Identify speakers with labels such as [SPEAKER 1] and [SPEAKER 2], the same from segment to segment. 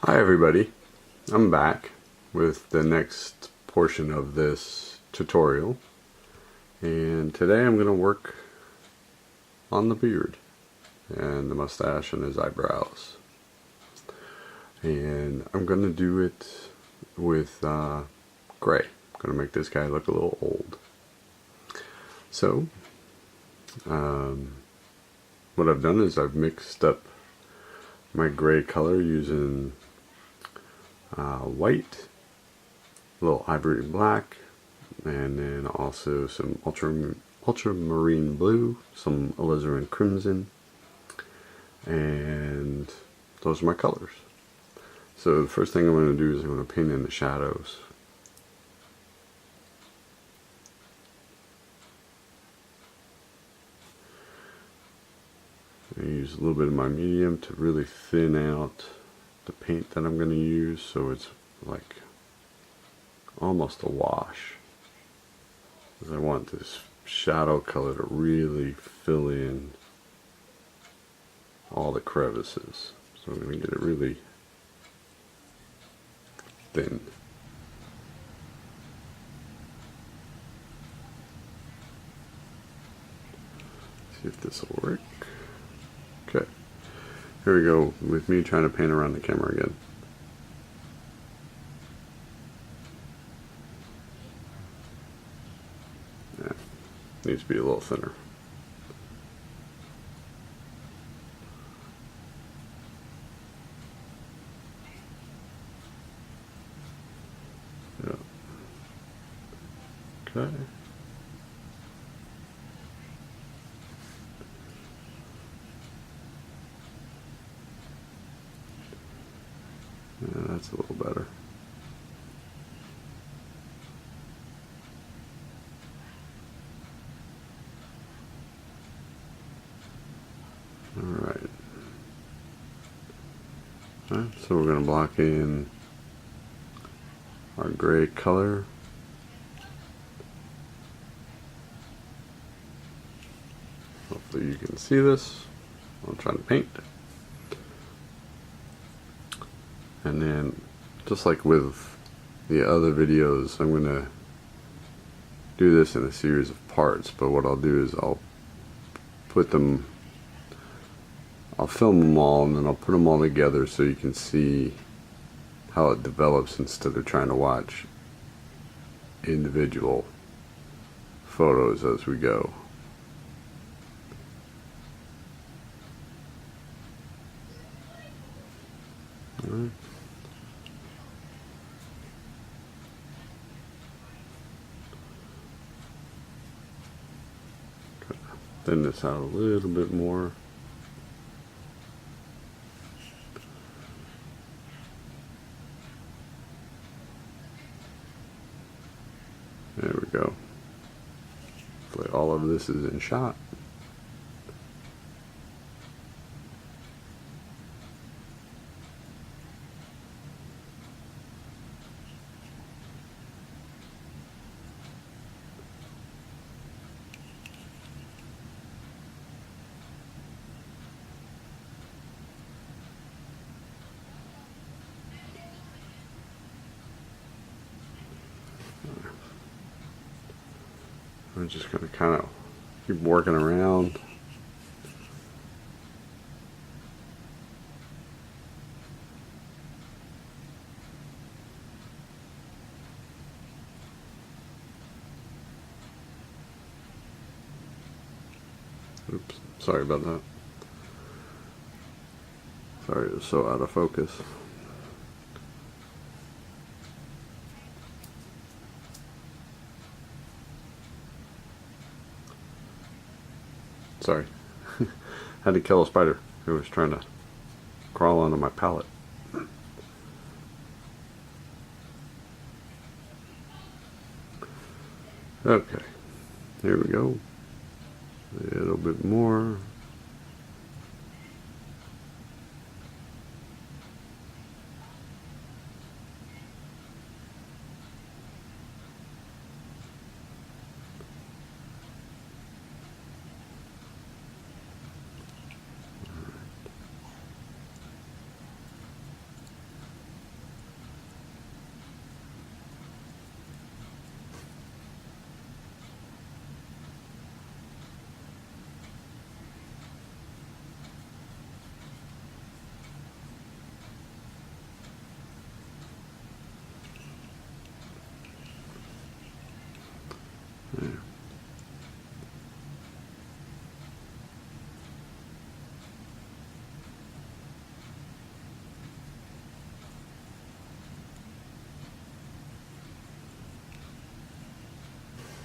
[SPEAKER 1] Hi everybody, I'm back with the next portion of this tutorial, and today I'm going to work on the beard and the mustache and his eyebrows, and I'm going to do it with gray. I'm going to make this guy look a little old. So what I've done is I've mixed up my gray color using white, a little ivory black, and then also some ultramarine blue, some alizarin crimson, and those are my colors. So the first thing I'm going to do is I'm going to paint in the shadows. I use a little bit of my medium to really thin out the paint that I'm going to use, so it's like almost a wash, because I want this shadow color to really fill in all the crevices. So I'm going to get it really thin. See if this will work. Okay, here we go with me trying to paint around the camera again. Yeah, needs to be a little thinner. Yeah. Okay. Yeah, that's a little better. Alright. So we're going to block in our gray color. Hopefully you can see this. I'm trying to paint. And then, just like with the other videos, I'm going to do this in a series of parts, but what I'll do is I'll film them all, and then I'll put them all together so you can see how it develops instead of trying to watch individual photos as we go. All right. Thin this out a little bit more. There we go. Hopefully all of this is in shot. I'm just going to kind of keep working around. Oops, sorry about that. Sorry, it was so out of focus. Sorry. Had to kill a spider who was trying to crawl onto my palette. Okay, here we go. A little bit more.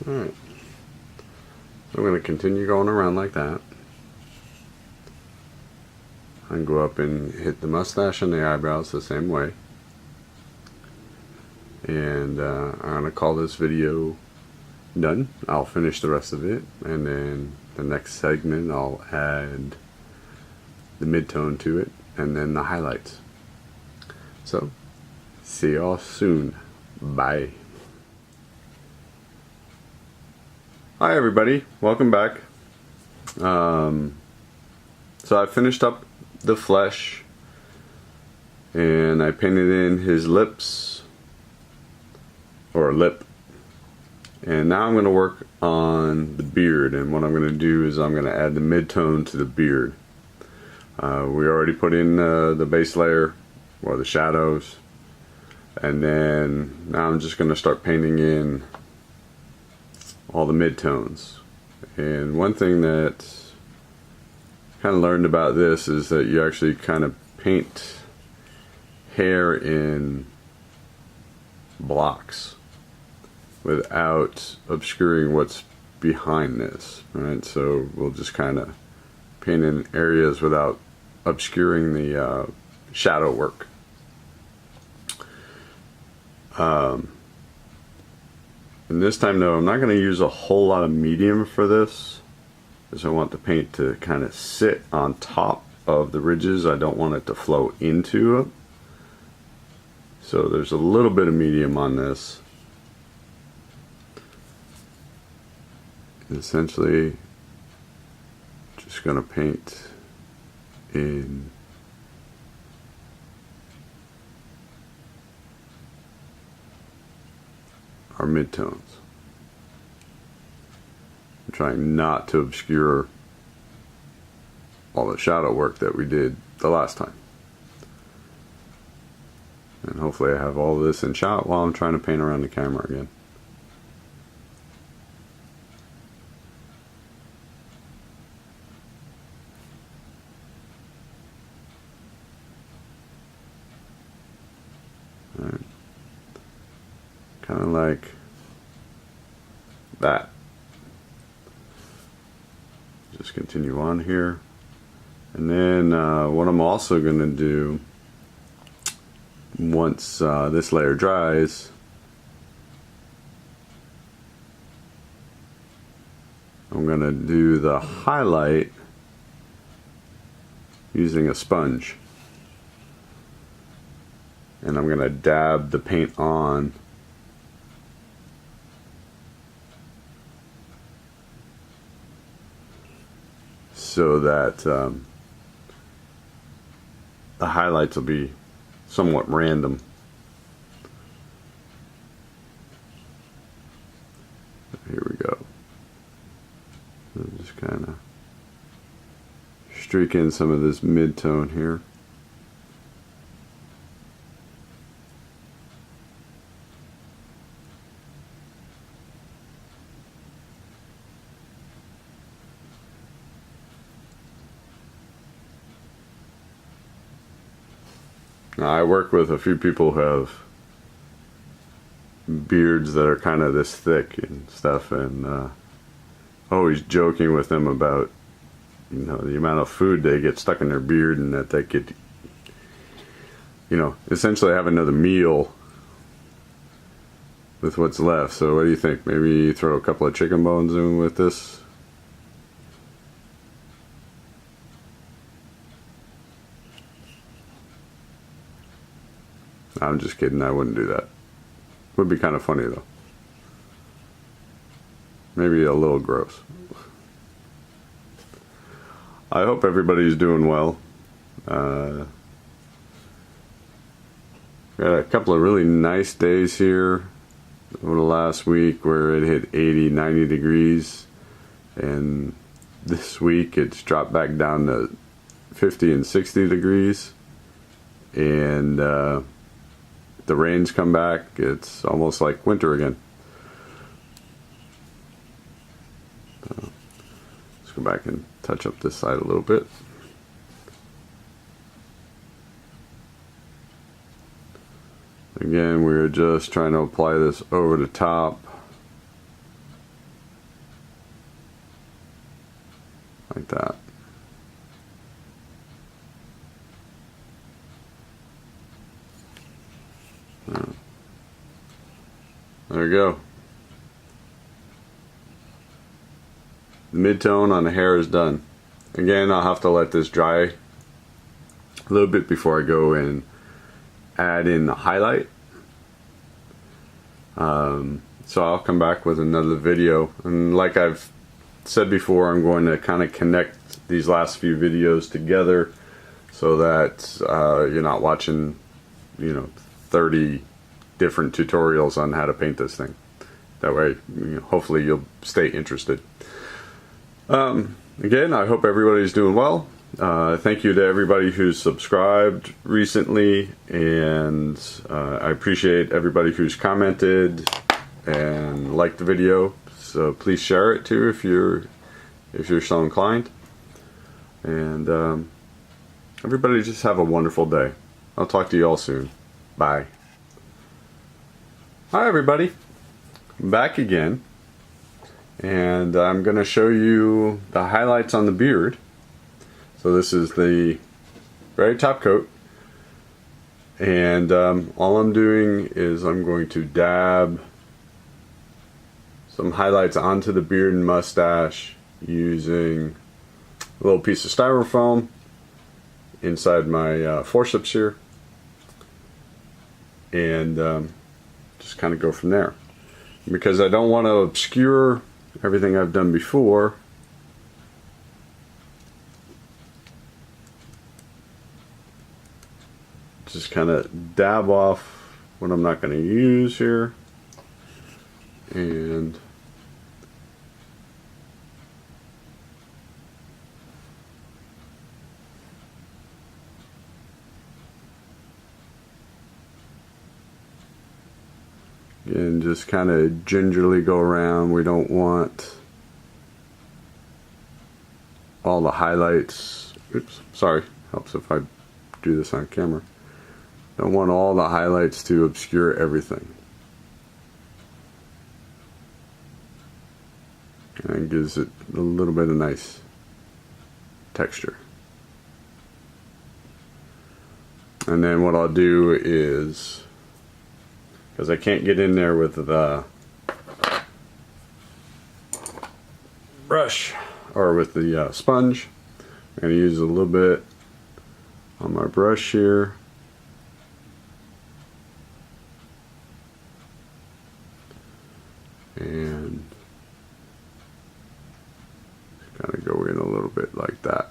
[SPEAKER 1] Alright, so I'm going to continue going around like that. I can go up and hit the mustache and the eyebrows the same way. And I'm going to call this video done. I'll finish the rest of it, and then the next segment I'll add the mid-tone to it, and then the highlights. So, see y'all soon. Bye. Hi everybody, welcome back. So I finished up the flesh, and I painted in his lips, or lip. And now I'm going to work on the beard, and what I'm going to do is I'm going to add the mid-tone to the beard. We already put in the base layer, or the shadows, and then now I'm just going to start painting in all the mid-tones. And one thing that I kind of learned about this is that you actually kind of paint hair in blocks without obscuring what's behind this, right? So we'll just kind of paint in areas without obscuring the shadow work. And this time though, I'm not going to use a whole lot of medium for this, because I want the paint to kind of sit on top of the ridges. I don't want it to flow into it. So there's a little bit of medium on this. Essentially, just going to paint in our midtones. I'm trying not to obscure all the shadow work that we did the last time. And hopefully I have all this in shot while I'm trying to paint around the camera again. Alright. Kind of like that. Just continue on here. And then what I'm also going to do, once this layer dries, I'm going to do the highlight using a sponge. And I'm going to dab the paint on so that the highlights will be somewhat random. Here we go. So just kind of streak in some of this mid-tone here. Now, I work with a few people who have beards that are kind of this thick and stuff, and always joking with them about, you know, the amount of food they get stuck in their beard, and that they could, you know, essentially have another meal with what's left. So what do you think? Maybe throw a couple of chicken bones in with this? I'm just kidding, I wouldn't do that. Would be kind of funny though. Maybe a little gross. I hope everybody's doing well. Got a couple of really nice days here over the last week where it hit 80, 90 degrees. And this week it's dropped back down to 50 and 60 degrees. And the rains come back, it's almost like winter again. So, let's go back and touch up this side a little bit. Again, we're just trying to apply this over the top There we go. The mid-tone on the hair is done. Again, I'll have to let this dry a little bit before I go and add in the highlight. So I'll come back with another video, and like I've said before, I'm going to kind of connect these last few videos together so that you're not watching 30 different tutorials on how to paint this thing. That way, hopefully you'll stay interested. Again, I hope everybody's doing well. Thank you to everybody who's subscribed recently, and I appreciate everybody who's commented and liked the video. So please share it too if you're so inclined. And everybody just have a wonderful day. I'll talk to you all soon. Bye. Hi everybody, I'm back again, and I'm going to show you the highlights on the beard. So this is the very top coat, and all I'm doing is I'm going to dab some highlights onto the beard and mustache using a little piece of styrofoam inside my forceps here, and just kind of go from there. Because I don't want to obscure everything I've done before, just kind of dab off what I'm not going to use here, and just kind of gingerly go around. We don't want all the highlights. Oops, sorry, helps if I do this on camera. Don't want all the highlights to obscure everything. And it gives it a little bit of nice texture. And then what I'll do is, because I can't get in there with the brush or with the sponge, I'm going to use a little bit on my brush here. And kind of go in a little bit like that.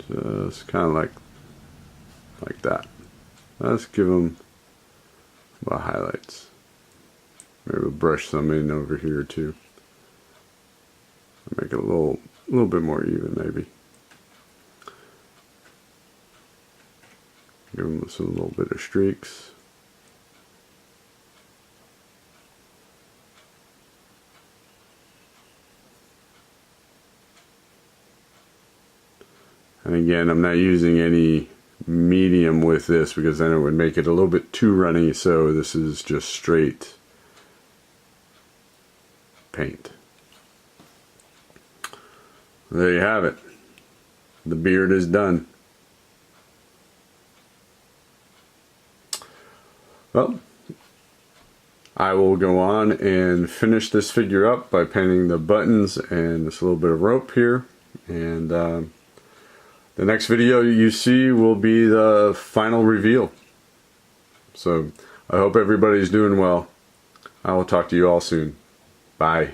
[SPEAKER 1] Just kind of like that. Let's give them the highlights. Maybe we'll brush some in over here too. Make it a little bit more even, maybe. Give them a little bit of streaks. And again, I'm not using any medium with this because then it would make it a little bit too runny, so this is just straight paint. There you have it. The beard is done. Well, I will go on and finish this figure up by painting the buttons and this little bit of rope here, and the next video you see will be the final reveal. So I hope everybody's doing well. I will talk to you all soon. Bye.